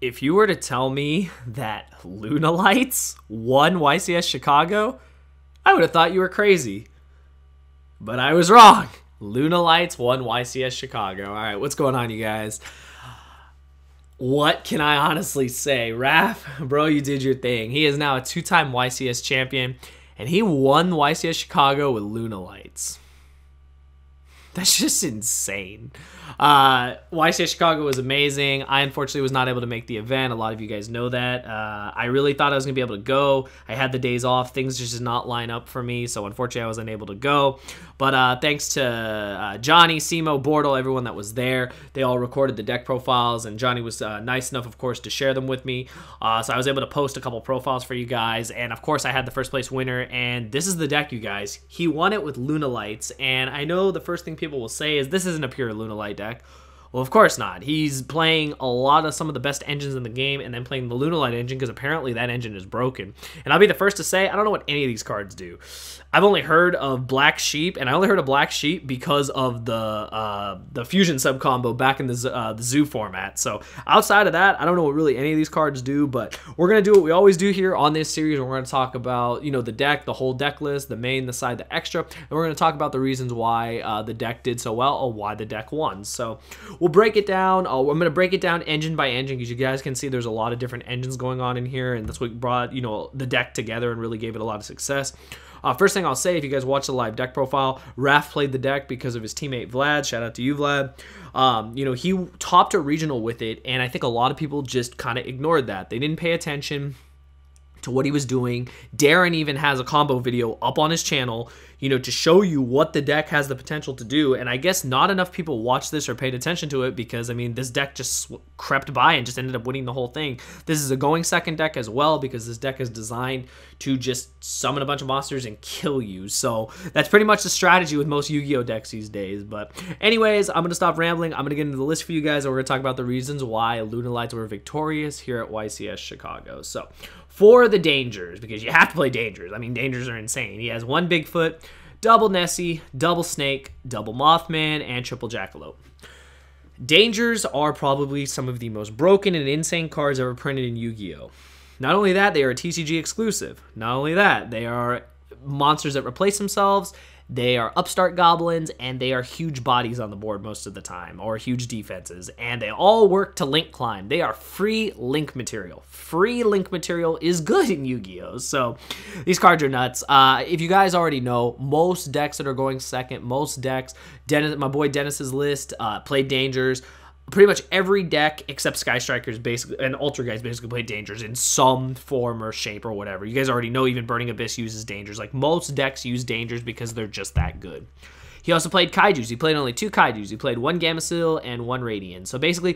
if you were to tell me that Lunalights won YCS Chicago, I would have thought you were crazy. But I was wrong. Lunalights won YCS Chicago. All right, what's going on, you guys? What can I honestly say? Raph, bro, you did your thing. He is now a two-time YCS champion, and he won YCS Chicago with Lunalights. That's just insane. YCS Chicago was amazing. I unfortunately was not able to make the event. A lot of you guys know that. I really thought I was going to be able to go. I had the days off. Things just did not line up for me, so unfortunately I wasn't able to go. But thanks to Johnny, Simo, Bortle, everyone that was there. They all recorded the deck profiles, and Johnny was nice enough, of course, to share them with me. So I was able to post a couple profiles for you guys, and of course I had the first place winner, and this is the deck, you guys. He won it with Lunalights, and I know the first thing people will say is this isn't a pure Lunalight deck. Well, of course not. He's playing a lot of some of the best engines in the game and then playing the Lunalight engine because apparently that engine is broken. And I'll be the first to say, I don't know what any of these cards do. I've only heard of Black Sheep, and I only heard of Black Sheep because of the Fusion sub-combo back in the Zoo format. So outside of that, I don't know what really any of these cards do, but we're going to do what we always do here on this series. We're going to talk about, you know, the deck, the whole deck list, the main, the side, the extra, and we're going to talk about the reasons why the deck did so well or why the deck won. So we'll break it down. I'm going to break it down engine by engine because you guys can see there's a lot of different engines going on in here, and that's what brought, you know, the deck together and really gave it a lot of success. First thing I'll say, if you guys watch the live deck profile, Raph played the deck because of his teammate Vlad. Shout out to you, Vlad. You know, he topped a regional with it, and I think a lot of people just kind of ignored that. They didn't pay attention to what he was doing. Darren even has a combo video up on his channel, you know, to show you what the deck has the potential to do. And I guess not enough people watched this or paid attention to it because, I mean, this deck just crept by and just ended up winning the whole thing. This is a going second deck as well because this deck is designed to just summon a bunch of monsters and kill you. So that's pretty much the strategy with most Yu-Gi-Oh decks these days. But anyways, I'm going to stop rambling. I'm going to get into the list for you guys, and we're going to talk about the reasons why Lunalights were victorious here at YCS Chicago. So for the dangers, because you have to play dangers. I mean, dangers are insane. He has one Bigfoot, double Nessie, double Snake, double Mothman, and triple Jackalope. Dangers are probably some of the most broken and insane cards ever printed in Yu-Gi-Oh! Not only that, they are a TCG exclusive. Not only that, they are monsters that replace themselves. They are upstart goblins, and they are huge bodies on the board most of the time, or huge defenses, and they all work to link climb. They are free link material. Free link material is good in Yu-Gi-Oh! So these cards are nuts. If you guys already know, most decks that are going second, most decks, Dennis, my boy Dennis's list, played Dangers. Pretty much every deck except Sky Strikers basically and Ultra guys basically play Dangers in some form or shape or whatever. You guys already know even Burning Abyss uses Dangers. Like most decks use Dangers because they're just that good. He also played Kaijus. He played only 2 Kaijus. He played 1 Gameciel and 1 Radiant. So basically,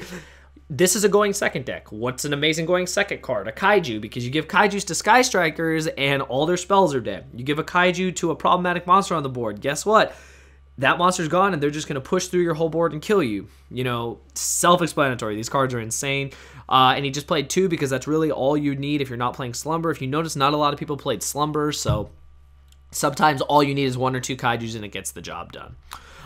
this is a going second deck. What's an amazing going second card? A Kaiju, because you give Kaijus to Sky Strikers and all their spells are dead. You give a Kaiju to a problematic monster on the board. Guess what? That monster's gone, and they're just going to push through your whole board and kill you. You know, self-explanatory. These cards are insane. And he just played 2 because that's really all you need if you're not playing Slumber. If you notice, not a lot of people played Slumber, so sometimes all you need is 1 or 2 Kaijus, and it gets the job done.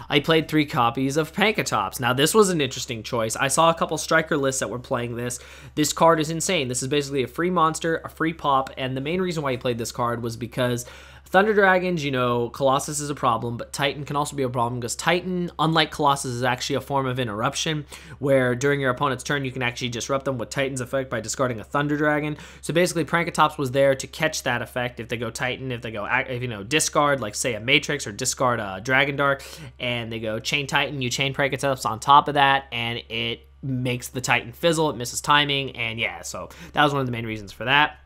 I played 3 copies of Pankatops. Now, this was an interesting choice. I saw a couple striker lists that were playing this. This card is insane. This is basically a free monster, a free pop, and the main reason why he played this card was because Thunder Dragons, you know, Colossus is a problem, but Titan can also be a problem because Titan, unlike Colossus, is actually a form of interruption where during your opponent's turn, you can actually disrupt them with Titan's effect by discarding a Thunder Dragon. So basically, Prankatops was there to catch that effect if they go Titan, if they go, if, you know, discard, like say a Matrix or discard a Dragon Dark, and they go Chain Titan, you chain Prankatops on top of that, and it makes the Titan fizzle, it misses timing, and yeah, so that was one of the main reasons for that.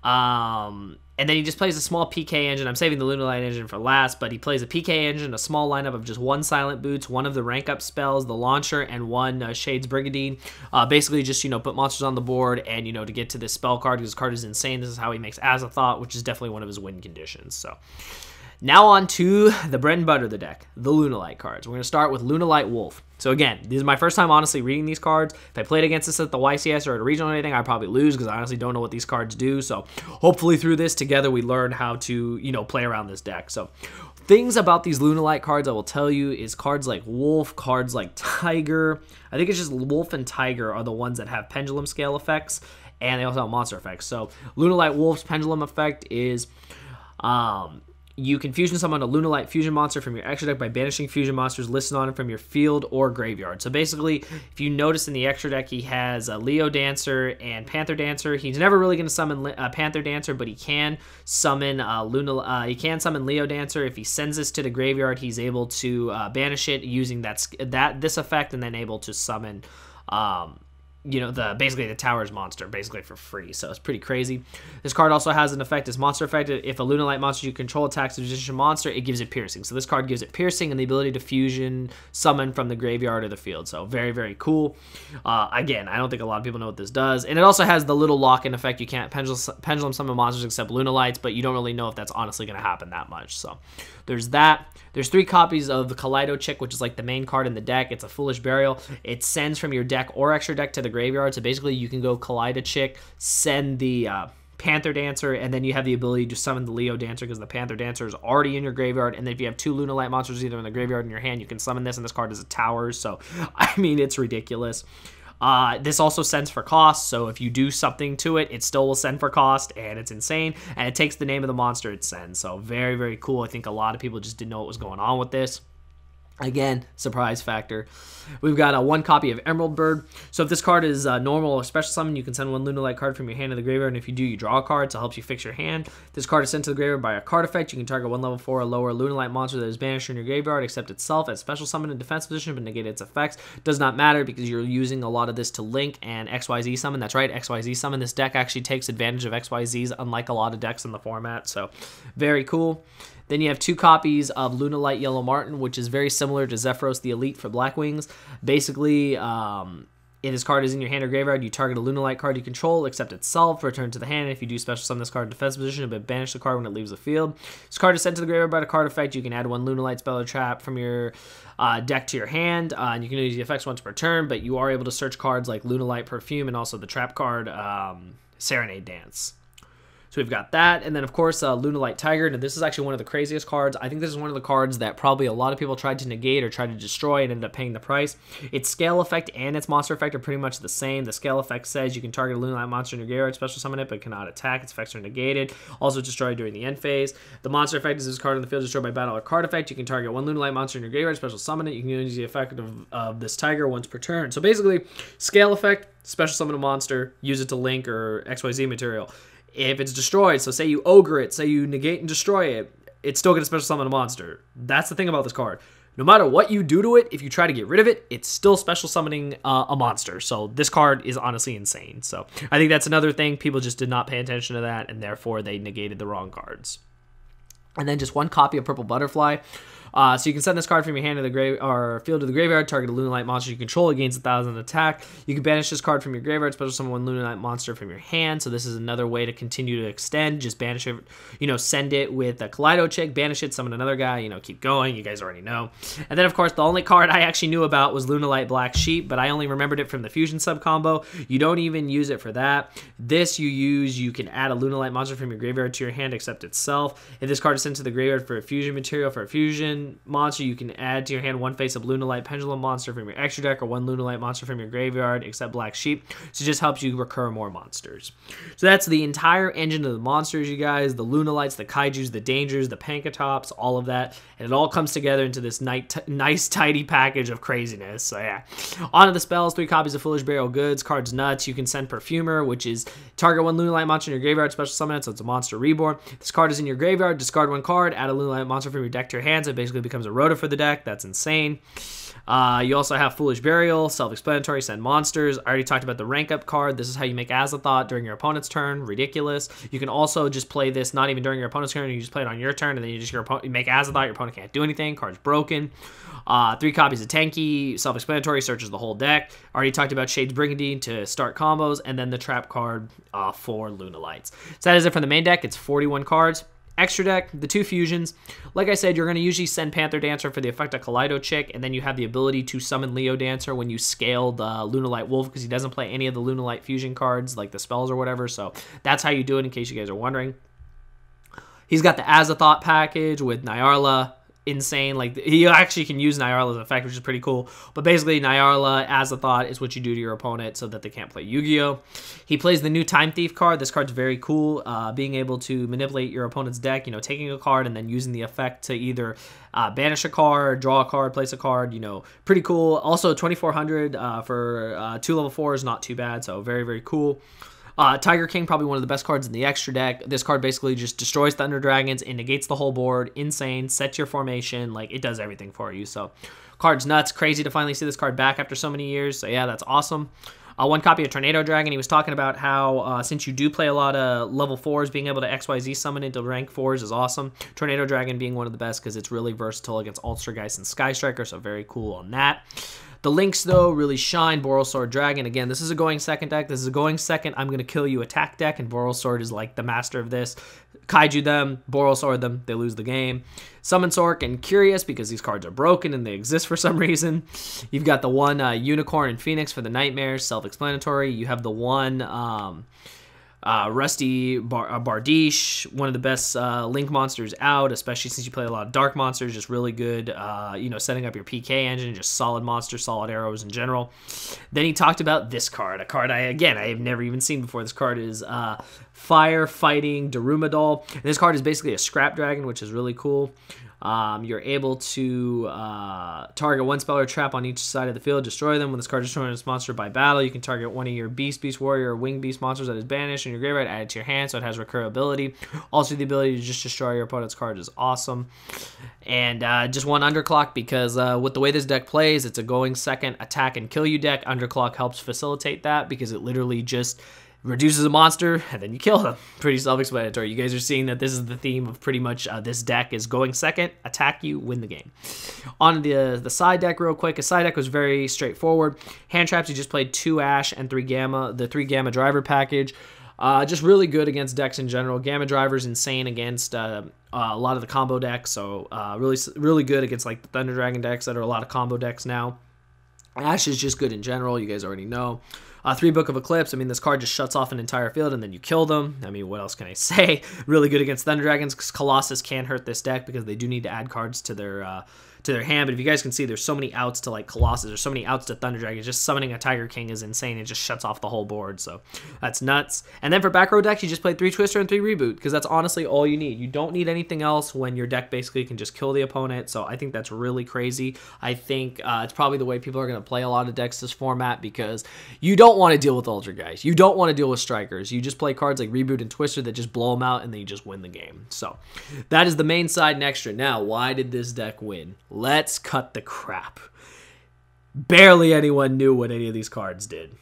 And then he just plays a small PK engine. I'm saving the Lunalight engine for last, but he plays a PK engine, a small lineup of just 1 Silent Boots, 1 of the rank up spells, the Launcher, and 1 Shades Brigandine. Basically just, you know, put monsters on the board and, you know, to get to this spell card, because this card is insane. This is how he makes Azathoth, which is definitely one of his win conditions. So now on to the bread and butter of the deck, the Lunalight cards. We're going to start with Lunalight Wolf. So again, this is my first time honestly reading these cards. If I played against this at the YCS or at a regional or anything, I'd probably lose because I honestly don't know what these cards do. So hopefully through this together, we learn how to, you know, play around this deck. So Things about these Lunalight cards I will tell you is cards like Wolf, cards like Tiger. I think it's just Wolf and Tiger are the ones that have pendulum scale effects, and they also have monster effects. So Lunalight Wolf's pendulum effect is you can fusion summon a Lunalight fusion monster from your extra deck by banishing fusion monsters listed on it from your field or graveyard. So basically, if you notice in the extra deck, he has a Leo Dancer and Panther Dancer. He's never really going to summon Panther Dancer, but he can summon Leo Dancer. If he sends this to the graveyard, he's able to banish it using this effect, and then able to summon basically the Tower's monster basically for free. So it's pretty crazy. This card also has an effect, this monster effect. If a Lunalight monster you control attacks a magician monster, it gives it piercing. So this card gives it piercing and the ability to fusion summon from the graveyard or the field. So very, very cool. Again, I don't think a lot of people know what this does. And it also has the little lock-in effect. You can't pendulum summon monsters except Lunalights, but you don't really know if that's honestly going to happen that much. So there's that. There's 3 copies of the Kaleido Chick, which is like the main card in the deck. It's a Foolish Burial. It sends from your deck or extra deck to the graveyard. So basically you can go Kaleido Chick, send the Panther Dancer, and then you have the ability to summon the Leo Dancer because the Panther Dancer is already in your graveyard. And then if you have 2 Lunalight monsters either in the graveyard or in your hand, you can summon this, and this card is a tower. So, I mean, it's ridiculous. This also sends for cost, so if you do something to it, it still will send for cost, and it's insane, and it takes the name of the monster it sends. So very, very cool. I think a lot of people just didn't know what was going on with this. Again, surprise factor. We've got 1 copy of Emerald Bird. So if this card is normal or special summon, you can send 1 Lunalight card from your hand to the graveyard, and if you do, you draw a card, so it helps you fix your hand. If this card is sent to the graveyard by a card effect, you can target 1 level 4 or lower Lunalight monster that is banished from your graveyard, except itself as special summon in defense position, but negate its effects. Does not matter because you're using a lot of this to link and XYZ summon. That's right, XYZ summon. This deck actually takes advantage of XYZs, unlike a lot of decks in the format, so very cool. Then you have 2 copies of Lunalight Yellow Martin, which is very similar to Zephyros the Elite for Black Wings. Basically, if this card is in your hand or graveyard, you target a Lunalight card you control, except itself, return to the hand. If you do special summon this card in defense position, but banish the card when it leaves the field. This card is sent to the graveyard by the card effect. You can add 1 Lunalight spell or trap from your deck to your hand, and you can use the effects once per turn, but you are able to search cards like Lunalight Perfume and also the trap card Serenade Dance. So we've got that, and then of course Lunalight Tiger. Now this is actually one of the craziest cards. I think this is one of the cards that probably a lot of people tried to negate or tried to destroy and ended up paying the price. Its scale effect and its monster effect are pretty much the same. The scale effect says you can target a Lunalight monster in your graveyard, special summon it, but cannot attack. Its effects are negated. Also destroyed during the end phase. The monster effect is this card in the field destroyed by battle or card effect. You can target 1 Lunalight monster in your graveyard, special summon it. You can use the effect of this Tiger once per turn. So basically, scale effect, special summon a monster, use it to link or XYZ material. If it's destroyed, so say you ogre it, say you negate and destroy it, it's still going to special summon a monster. That's the thing about this card. No matter what you do to it, if you try to get rid of it, it's still special summoning a monster. So this card is honestly insane. So I think that's another thing. People just did not pay attention to that, and therefore they negated the wrong cards. And then just 1 copy of Purple Butterfly. So you can send this card from your hand to the field to the graveyard, target a Lunalight monster you control, it gains 1,000 attack. You can banish this card from your graveyard, special summon 1 Lunalight monster from your hand. So this is another way to continue to extend. Just banish it, send it with a Kaleido Chick, banish it, summon another guy, keep going. You guys already know. And then of course the only card I actually knew about was Lunalight Black Sheep, but I only remembered it from the fusion sub combo. You don't even use it for that. This you can add a Lunalight monster from your graveyard to your hand except itself. If this card is sent to the graveyard for a fusion material for a fusion monster, you can add to your hand 1 face of Lunalight Pendulum monster from your extra deck or 1 Lunalight monster from your graveyard except Black Sheep. So it just helps you recur more monsters. So that's the entire engine of the monsters, you guys. The Lunalights, the Kaijus, the Dangers, the Pankatops, all of that. And it all comes together into this nice, tidy package of craziness. So yeah. On to the spells. 3 copies of Foolish Burial Goods. Cards nuts. You can send Perfumer, which is target 1 Lunalight monster in your graveyard, special summon it, so it's a monster reborn. This card is in your graveyard. Discard 1 card. Add a Lunalight monster from your deck to your hands. It basically becomes a Rota for the deck. That's insane. You also have Foolish Burial, self-explanatory, send monsters. I already talked about the rank up card. This is how you make Azathoth during your opponent's turn. Ridiculous. You can also just play this not even during your opponent's turn. You just play it on your turn, and then you make Azathoth. Your opponent can't do anything. Card's broken. 3 copies of Tenki, self-explanatory, searches the whole deck. Already talked about Shade's Brigandine to start combos, and then the trap card for Lunalights. So that is it for the main deck. It's 41 cards. Extra deck, the 2 fusions. Like I said, you're going to usually send Panther Dancer for the effect of Kaleido Chick, and then you have the ability to summon Leo Dancer when you scale the Lunalight Wolf, because he doesn't play any of the Lunalight fusion cards, like the spells or whatever, so that's how you do it in case you guys are wondering. He's got the Azathoth package with Nyarla, insane. Like, he actually can use Nyarla's effect, which is pretty cool. But basically, Nyarla, as a thought, is what you do to your opponent so that they can't play Yu-Gi-Oh! He plays the new Time Thief card. This card's very cool. Being able to manipulate your opponent's deck, you know, taking a card and then using the effect to either banish a card, draw a card, place a card, you know, pretty cool. Also, 2400 for 2 level 4 is not too bad, so very, very cool. Tiger King, probably one of the best cards in the extra deck. This card basically just destroys Thunder Dragons and negates the whole board. Insane. Sets your formation. Like, it does everything for you. So, card's nuts. Crazy to finally see this card back after so many years. So, yeah, that's awesome. One copy of Tornado Dragon. He was talking about how since you do play a lot of level 4s, being able to XYZ summon into rank 4s is awesome. Tornado Dragon being one of the best because it's really versatile against Ultrageist and Sky Striker. So, very cool on that. The links, though, really shine. Boral Sword Dragon. Again, this is a going second deck. This is a going second, I'm going to kill you attack deck, and Boral Sword is like the master of this. Kaiju them, Boral Sword them, they lose the game. Summon Sork and Curious because these cards are broken and they exist for some reason. You've got the one Unicorn and Phoenix for the Nightmares, self-explanatory. You have the one Rusty Bardiche, one of the best Link monsters out, especially since you play a lot of Dark monsters, just really good, you know, setting up your PK engine, just solid monsters, solid arrows in general. Then he talked about this card, a card I have never even seen before. This card is Fire Fighting Darumadol. And this card is basically a scrap dragon, which is really cool. You're able to target one spell or trap on each side of the field, destroy them. When this card is destroying this monster by battle, you can target one of your Beast Warrior, or Wing Beast monsters that is banished in your graveyard, add it to your hand, so it has recurability. Also, the ability to just destroy your opponent's card is awesome. And just one Underclock because with the way this deck plays, it's a going second attack and kill you deck. Underclock helps facilitate that because it literally just reduces a monster, and then you kill them. Pretty self-explanatory. You guys are seeing that this is the theme of pretty much this deck is going second, attack you, win the game. On the side deck real quick, a side deck was very straightforward. Hand traps, you just played 2 Ash and 3 Gamma, the 3 Gamma driver package. Just really good against decks in general. Gamma Driver's insane against a lot of the combo decks, so really good against like the Thunder Dragon decks that are a lot of combo decks now. Ash is just good in general, you guys already know. 3 Book of Eclipse, I mean, this card just shuts off an entire field and then you kill them. I mean, what else can I say? Really good against Thunder Dragons because Colossus can hurt this deck because they do need to add cards to their hand. But if you guys can see, there's so many outs to like Colossus, there's so many outs to Thunder Dragons. Just summoning a Tiger King is insane. It just shuts off the whole board, so that's nuts. And then for back row decks, you just play 3 Twister and 3 Reboot because that's honestly all you need. You don't need anything else when your deck basically can just kill the opponent, so I think that's really crazy. I think it's probably the way people are going to play a lot of decks this format because you don't want to deal with Ultra guys. You don't want to deal with Strikers. You just play cards like Reboot and Twister that just blow them out and then you just win the game. So that is the main side and extra. Now, why did this deck win? Let's cut the crap. Barely anyone knew what any of these cards did.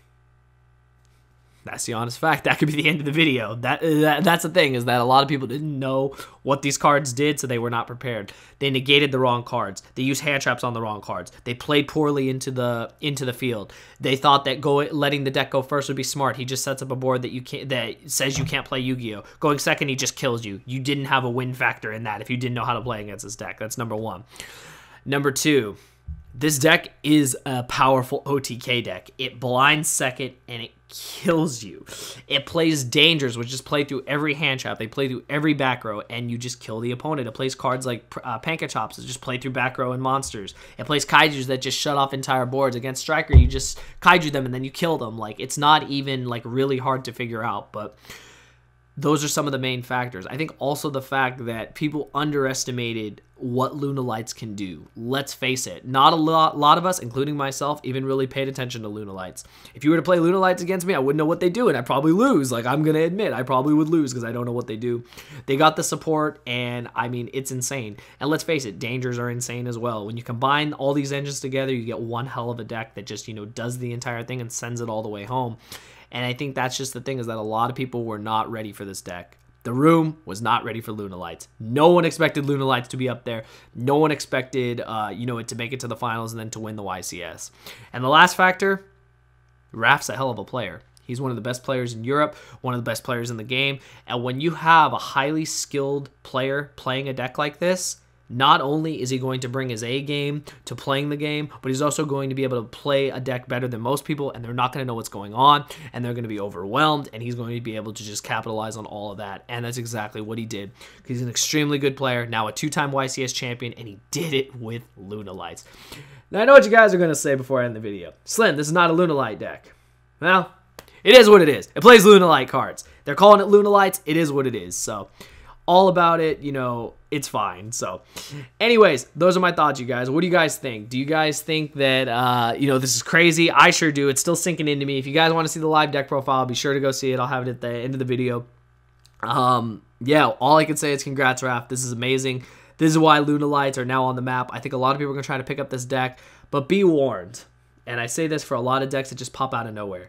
That's the honest fact. That could be the end of the video. That's the thing, is that a lot of people didn't know what these cards did, so they were not prepared. They negated the wrong cards. They used hand traps on the wrong cards. They played poorly into the field. They thought that letting the deck go first would be smart. He just sets up a board that says you can't play Yu-Gi-Oh. Going second, he just kills you. You didn't have a win factor in that if you didn't know how to play against this deck. That's number 1. Number 2, this deck is a powerful OTK deck. It blinds second and it kills you. It plays Dangers, which just play through every hand trap. They play through every back row and you just kill the opponent. It plays cards like Panka Chops that just play through back row and monsters. It plays Kaijus that just shut off entire boards. Against Striker, you just Kaiju them and then you kill them. Like, it's not even like really hard to figure out, but those are some of the main factors. I think also the fact that people underestimated what Lunalights can do. Let's face it, not a lot of us, including myself, even really paid attention to Lunalights. If you were to play Lunalights against me, I wouldn't know what they do, and I'd probably lose. Like, I'm going to admit, I probably would lose because I don't know what they do. They got the support, and, I mean, it's insane. And let's face it, Dangers are insane as well. When you combine all these engines together, you get one hell of a deck that just, you know, does the entire thing and sends it all the way home. And I think that's just the thing, is that a lot of people were not ready for this deck. The room was not ready for Lunalights. No one expected Lunalights to be up there. No one expected, you know, it to make it to the finals and then to win the YCS. And the last factor, Raf's a hell of a player. He's one of the best players in Europe, one of the best players in the game. And when you have a highly skilled player playing a deck like this, not only is he going to bring his A game to playing the game, but he's also going to be able to play a deck better than most people, and they're not going to know what's going on, and they're going to be overwhelmed, and he's going to be able to just capitalize on all of that, and that's exactly what he did. He's an extremely good player, now a 2-time YCS champion, and he did it with Lunalights. Now, I know what you guys are going to say before I end the video. Slim, this is not a Lunalight deck. Well, it is what it is. It plays Lunalight cards. They're calling it Lunalights. It is what it is, so all about it, you know, it's fine. So anyways, those are my thoughts, you guys. What do you guys think? Do you guys think that, you know, this is crazy? I sure do. It's still sinking into me. If you guys want to see the live deck profile, be sure to go see it. I'll have it at the end of the video. Yeah, all I can say is congrats, Raph. This is amazing. This is why Lunalights are now on the map. I think a lot of people are going to try to pick up this deck, but be warned. And I say this for a lot of decks that just pop out of nowhere.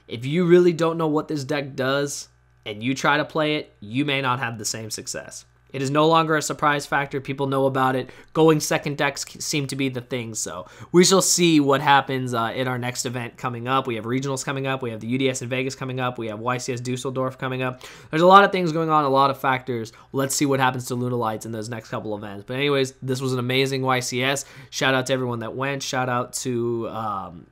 If you really don't know what this deck does, and you try to play it, you may not have the same success. It is no longer a surprise factor. People know about it. Going second decks seem to be the thing, so we shall see what happens in our next event coming up. We have regionals coming up. We have the UDS in Vegas coming up. We have YCS Dusseldorf coming up. There's a lot of things going on, a lot of factors. Let's see what happens to Lunalights in those next couple events. But anyways, this was an amazing YCS. Shout out to everyone that went. Shout out to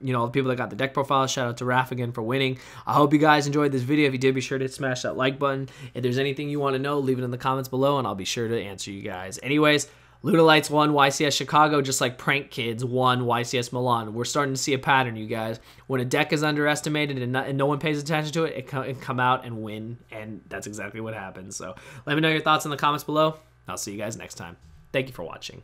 you know, the people that got the deck profile. Shout out to Raph again for winning. I hope you guys enjoyed this video. If you did, be sure to smash that like button. If there's anything you want to know, leave it in the comments below, and I'll be sure to answer you guys. Anyways, Lunalights won YCS Chicago just like Prank Kids won YCS Milan. We're starting to see a pattern, you guys. When a deck is underestimated and no one pays attention to it, it can come out and win, and that's exactly what happens. So let me know your thoughts in the comments below. I'll see you guys next time. Thank you for watching.